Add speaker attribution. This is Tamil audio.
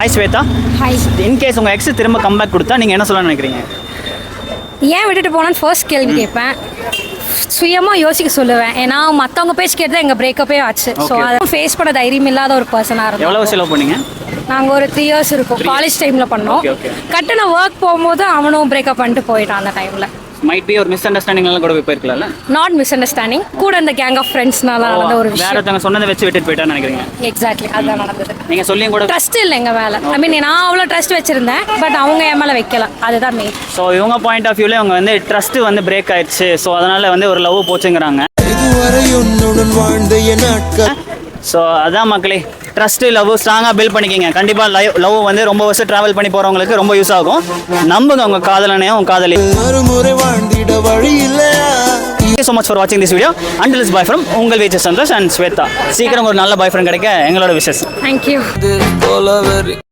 Speaker 1: ஹாய் ஸ்வேதா.
Speaker 2: ஹாய்.
Speaker 1: இன்கேஸ் உங்கள் எக்ஸ் திரும்ப கம்பேக் கொடுத்தா நீங்கள் என்ன சொல்ல நினைக்கிறீங்க?
Speaker 2: ஏன் விட்டுட்டு போனான்னு ஃபர்ஸ்ட் கேள்வி கேட்பேன். சுயமாக யோசிக்க சொல்லுவேன். ஏன்னா மற்றவங்க பேச்சு கேட்டு தான் எங்கள் பிரேக்கப்பே ஆச்சு. ஸோ அதை ஃபேஸ் பண்ண தைரியம் இல்லாத ஒரு பர்சனாக இருக்கும்.
Speaker 1: எவ்வளோ செலவு பண்ணீங்க?
Speaker 2: நாங்கள் ஒரு 3 years இருக்கும். காலேஜ் டைமில் பண்ணோம். கட்டின ஒர்க் போகும்போது அவனும் பிரேக்கப் பண்ணிட்டு போயிட்டான் அந்த டைமில்.
Speaker 1: மைட் பி ஒரு மிஸ் அண்டர்ஸ்டாண்டிங்லாம் கூட போயிருக்கலாம்ல?
Speaker 2: நாட் மிஸ் அண்டர்ஸ்டாண்டிங், கூட இந்த கேங் ஆஃப் ஃப்ரெண்ட்ஸ்னால நடந்த ஒரு
Speaker 1: வேற
Speaker 2: விஷயம்.
Speaker 1: ஒருத்தவங்க சொன்னதை வச்சு விட்டுட்டு போயிட்டான்னு நினைக்கிறீங்க?
Speaker 2: எக்ஸாக்ட்லி அதுதான் நடந்தது.
Speaker 1: நீங்கள் சொல்லியும் கூட
Speaker 2: ட்ரஸ்ட் இல்லை எங்கள் மேலே. ஐ மீன் நான் அவ்வளோ ட்ரஸ்ட் வச்சுருந்தேன், பட் அவங்க என் மேலே வைக்கல. அதுதான் மெயின்.
Speaker 1: ஸோ இவங்க பாயிண்ட் ஆஃப் வியூவில் அவங்க வந்து ட்ரஸ்ட்டு வந்து பிரேக் ஆயிடுச்சு, ஸோ அதனால் வந்து ஒரு லவ் போச்சுங்கிறாங்க. ஸோ அதான் மக்களே, ட்ரஸ்ட்டு லவ் ஸ்ட்ராங்காக பில்ட் பண்ணிக்கிங்க. கண்டிப்பாக லவ் வந்து ரொம்ப வருஷம் ட்ராவல் பண்ணி போகிறவங்களுக்கு ரொம்ப யூஸ் ஆகும். நம்புங்க உங்கள் காதலனையும் உங்கள் காதலி. Thank you so much for watching this video. Until it's bye from உங்கள் வீச்சு சந்தோஷ் அண்ட் ஸ்வேதா. சீக்கிரம் ஒரு நல்ல பாய் ஃப்ரெண்ட் கிடைக்க எங்களோட விஷஸ்.
Speaker 2: தேங்க்யூ.